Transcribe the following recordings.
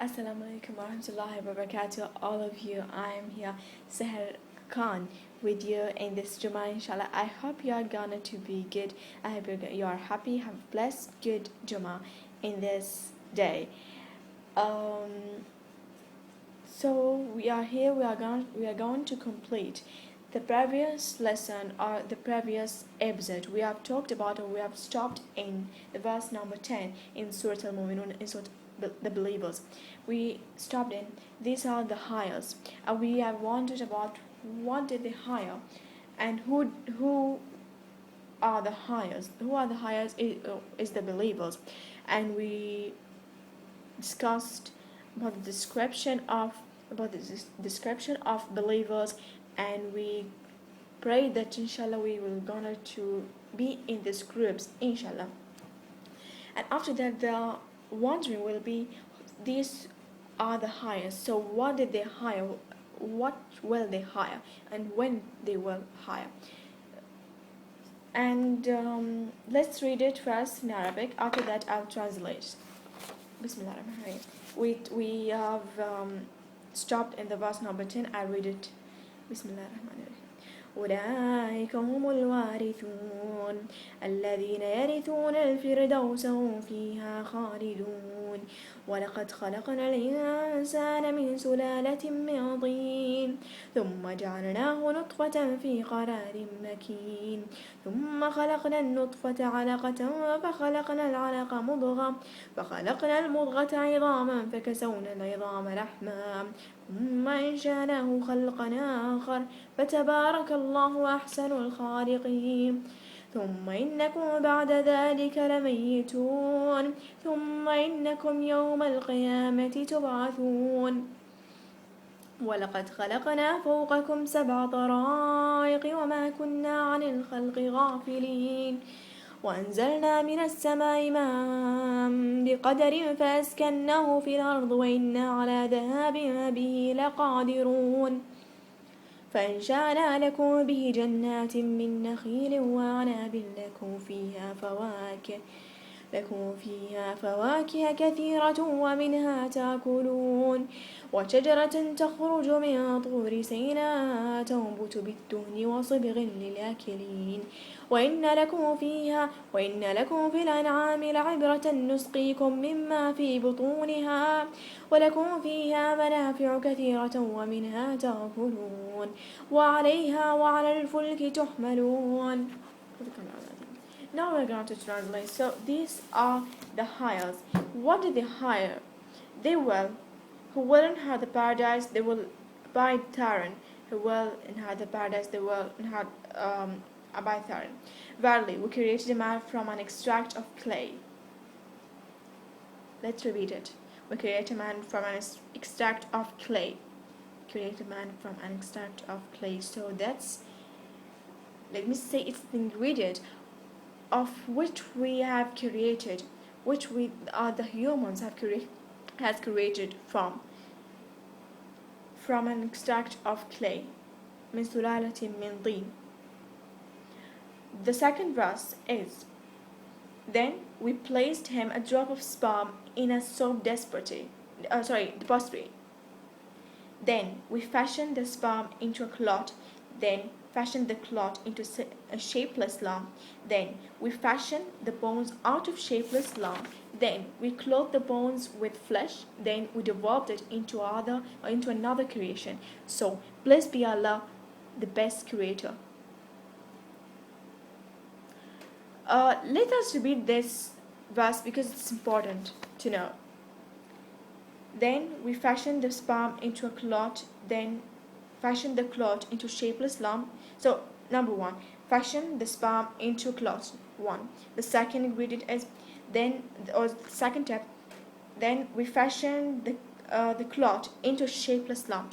Assalamu alaikum warahmatullahi wabarakatuh. All of you, I am here, Seher Khan, with you in this Jummah, inshallah. I hope you are gonna to be good. I hope you are happy, have a blessed, good Jummah in this day. Um, so we are here. We are going to complete the previous lesson or the previous episode. We have talked about, or we have stopped in the verse number 10 in Surat al-Mu'minun, in Surat the believers. We stopped in these are the hires, and we have wondered about what did they hire, and who are the hires. Who are the hires is the believers, and we discussed about the description of believers, and we pray that inshallah we will gonna to be in these groups, inshallah. And after that, the wondering will be, these are the hires. So what did they hire? What will they hire? And when they will hire? And let's read it first in Arabic. After that, I'll translate. Bismillah ar-Rahman ar-Rahim. We have stopped in the verse number 10. I read it. Bismillah ar-Rahman ar-Rahim. أولئك هم الوارثون الذين يرثون الفردوس هم فيها خالدون ولقد خلقنا الإنسان من سلالة من طين ثم جعلناه نطفة في قرار مكين ثم خلقنا النطفة علقة فخلقنا العلقة مضغة فخلقنا المضغة عظاما فكسونا العظام لحما ثم أنشأناه خلقا آخر فتبارك الله أحسن الخالقين ثم إنكم بعد ذلك لميتون ثم إنكم يوم القيامة تبعثون ولقد خلقنا فوقكم 7 طرائق وما كنا عن الخلق غافلين وأنزلنا من السماء ماء بقدر فأسكناه في الأرض وإنا على ذهاب به لقادرون فأنشأنا لكم به جنات من نخيل وأعناب لكم فيها فواكه كثيرة ومنها تأكلون وشجرة تخرج من طور سيناء تنبت بالدهن وصبغ للآكلين وإن لكم في الأنعام لعبرة نسقيكم مما في بطونها ولكم فيها منافع كثيرة ومنها تأكلون وعليها وعلى الفلك تحملون. Now we're going to translate. So these are the hires. What did they hire? Who will inherit the paradise, they will abide therein. Who will inherit the paradise, they will inherit abide therein. Verily, we created a man from an extract of clay. Let's repeat it. We create a man from an extract of clay. Create a man from an extract of clay. So that's, let me say, it's the ingredient of which we have created, which we are the humans has created from an extract of clay. من سلالة من طين. The second verse is, then we placed him a drop of sperm in a soap depository. Then we fashioned the sperm into a clot. Then fashioned the clot into a shapeless lump. Then we fashioned the bones out of shapeless lump. Then we clothed the bones with flesh. Then we developed it into another creation. So blessed be Allah, the best creator. Let us repeat this verse because it's important to know. Then we fashioned the sperm into a clot. Then fashioned the clot into shapeless lump. So number 1, fashion the sperm into a clot. 1. The second ingredient is second step. Then we fashioned the clot into shapeless lump.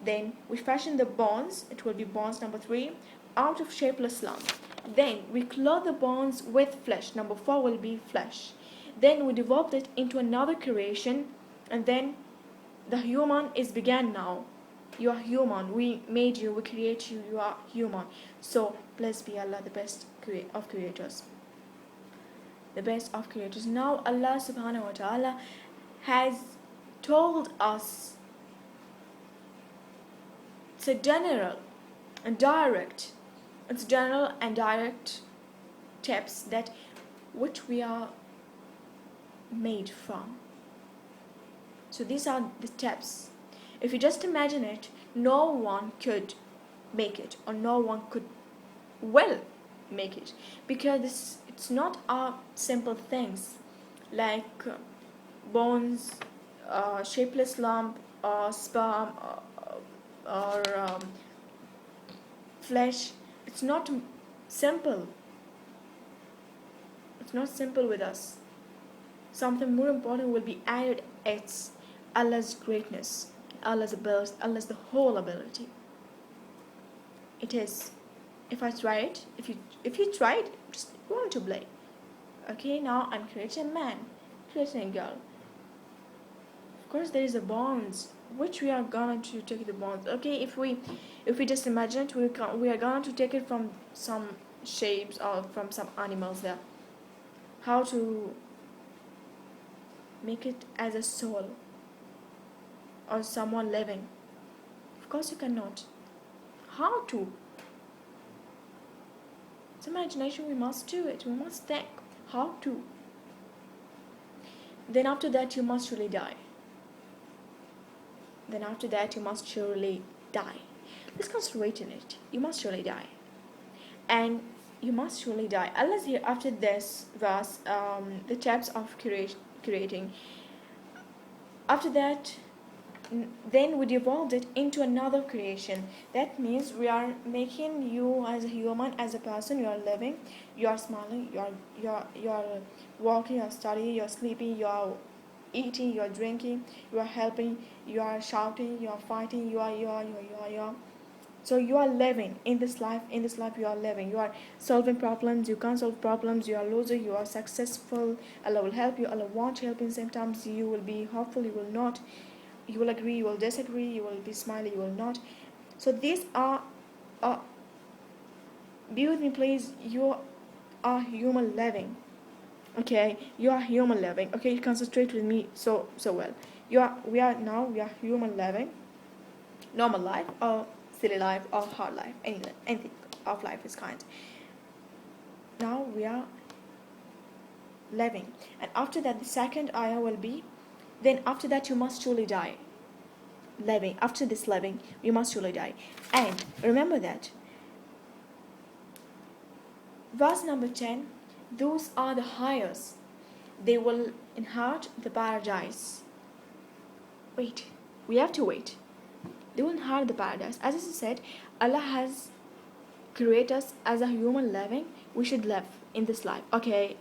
Then we fashioned the bones. It will be bones number 3 out of shapeless lump. Then we clothed the bones with flesh. Number 4 will be flesh. Then we developed it into another creation, and then the human is began now. You are human. We made you. We create you. You are human. So blessed be Allah, the best of creators. The best of creators. Now Allah subhanahu wa ta'ala has told us it's a general and direct it's general and direct tips that which we are made from. So these are the steps. If you just imagine it, no one could make it, or no one could well make it, because it's not our simple things like bones, shapeless lump, or sperm, or flesh. It's not simple. It's not simple with us. Something more important will be added. It's Allah's greatness, Allah's ability, Allah's the whole ability. It is. If I try it, if you try it, just go on to play. Okay, now I'm creating a man, creating a girl. Of course, there is a bonds which we are gonna to take the bonds. Okay, if we just imagine it, we are gonna to take it from some shapes or from some animals there. How to make it as a soul or someone living? Of course, you cannot. How to? It's imagination. We must do it. We must think how to. Then after that, you must surely die. Then after that, you must surely die. Let's concentrate in it. You must surely die. And you must surely die. Allah's here after this verse, the types of creating. After that, then we devolved it into another creation. That means we are making you as a human, as a person. You are living, you are smiling, you are walking, you are studying, you are sleeping, you are eating, you are drinking, you are helping, you are shouting, you are fighting, you are. So you are living in this life. In this life, you are living. You are solving problems. You can't solve problems. You are loser. You are successful. Allah will help you. Allah won't help you. Sometimes you will be hopeful. You will not. You will agree. You will disagree. You will be smiling. You will not. So these are. Be with me, please. You are human living. Okay, you are human living. Okay, concentrate with me so well. We are human living, normal life or silly life or hard life, anything of life is kind. Now we are living, and after that the second ayah will be, then after that you must surely die. Living, after this living you must surely die. And remember that verse number 10, those are the highest, they will inherit the paradise. Wait, we have to wait. They will inherit the paradise. As I said, Allah has created us as a human living. We should live in this life. Okay.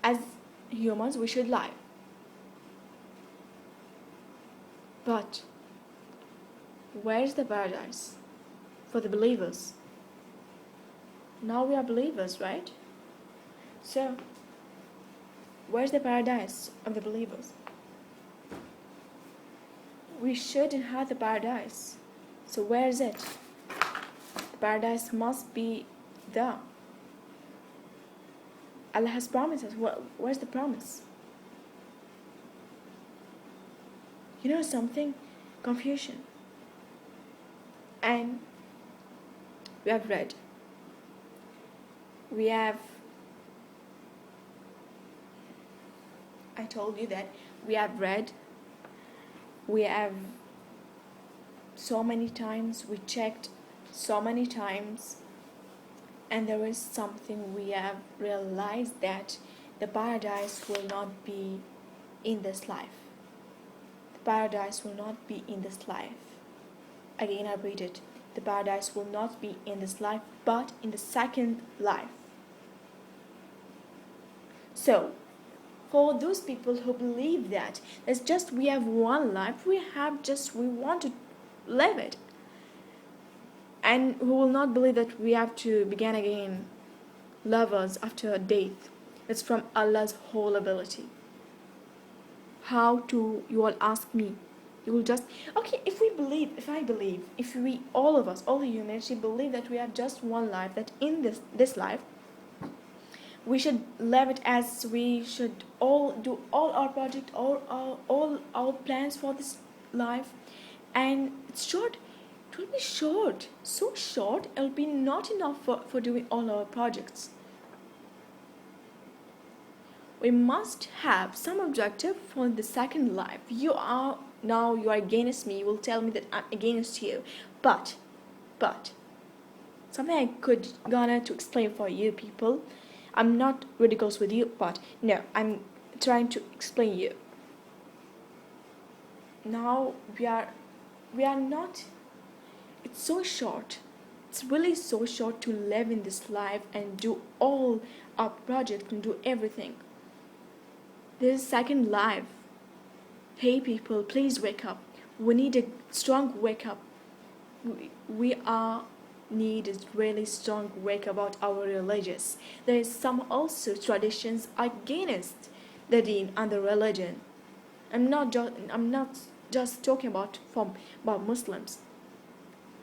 As humans, we should live. But where is the paradise for the believers? Now we are believers, right? So, where's the paradise of the believers? We should inherit the paradise. So where is it? The paradise must be there. Allah has promised us. Where's the promise? You know something? Confusion. And we have read. I told you that we have read. We have so many times, we checked so many times, and there is something we have realized, that the paradise will not be in this life. The paradise will not be in this life. Again, I read it. The paradise will not be in this life, but in the second life. So, for those people who believe that it's just we have one life, we want to live it, and who will not believe that we have to begin again, lovers after death, it's from Allah's whole ability. How to, you all ask me? You will just, okay, if we, all of us, all the humanity believe that we have just one life, that in this life We should live it as we should all do all our project, all our plans for this life. And it's short, it will be short, so short, it'll be not enough for doing all our projects. We must have some objective for the second life. You are against me, you will tell me that I'm against you, but something I could gonna to explain for you people. I'm not ridiculous with you, but no, I'm trying to explain you. Now we are not, it's so short, it's really so short to live in this life and do all our projects and do everything. There's a second life. Hey people, please wake up. We need a strong wake up. We are need a really strong wake about our religious. There is some also traditions against the deen and the religion. I'm not just talking about Muslims.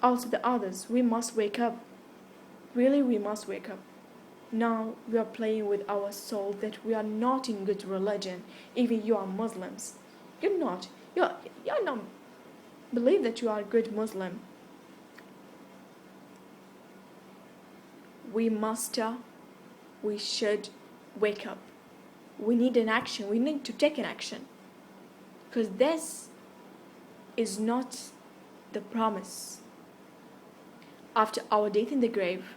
Also the others. We must wake up. Really, we must wake up. Now we are playing with our soul that we are not in good religion. Even you are Muslims. You're not. You're not. Believe that you are a good Muslim. We should wake up. We need an action. We need to take an action. Because this is not the promise. After our death in the grave,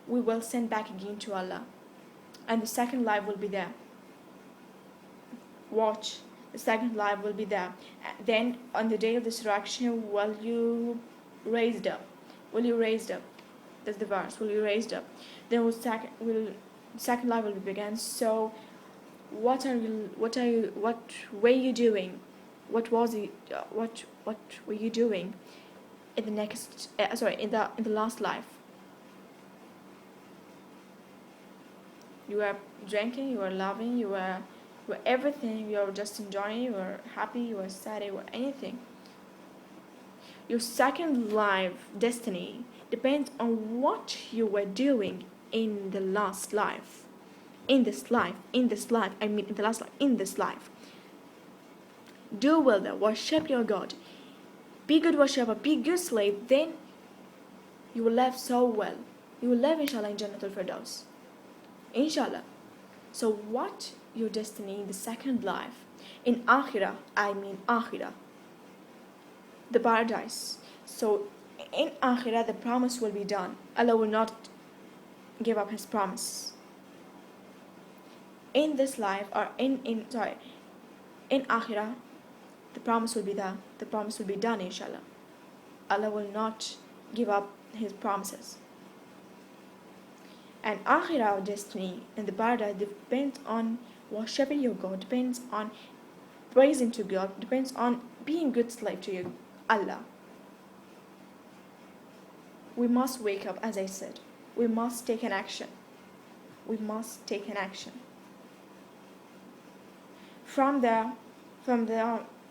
we will send back again to Allah. And the second life will be there. Watch. The second life will be there. Then on the day of the resurrection, will you raised up? Will you raised up? That's the verse. Will you raised up? Then second life will begin. So, what were you doing? What was it? What were you doing in the next? In the last life? You were drinking. You were loving. You were everything. You were just enjoying. You were happy. You were sad. You were anything. Your second life destiny depends on what you were doing in the last life. In this life, in the last life, in this life. Do well there, worship your God. Be good worshipper, be good slave, then you will live so well. You will live inshallah in Jannatul Firdaus. Inshallah. So what your destiny in the second life? In Akhirah, the paradise. So in Akhirah the promise will be done. Allah will not give up his promise. In this life or in Akhirah the promise will be there. The promise will be done inshallah. Allah will not give up his promises. And Akhirah destiny in the paradise depends on worshipping your God, depends on praising to God, depends on being good slave to your Allah. We must wake up, as I said. We must take an action. We must take an action. From the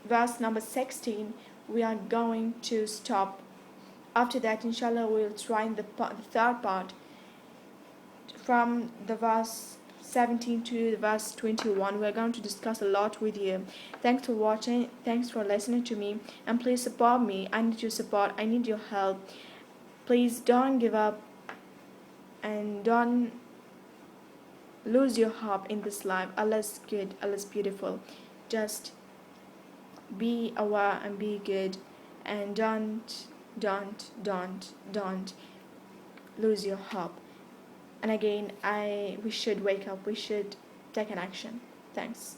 verse number 16, we are going to stop. After that, inshallah, we will try in the third part. From the verse 17 to the verse 21, we are going to discuss a lot with you. Thanks for watching. Thanks for listening to me. And please support me. I need your support. I need your help. Please don't give up. And don't lose your hope in this life. Allah's good. Allah's beautiful. Just be aware and be good. And don't lose your hope. And again, we should wake up. We should take an action. Thanks.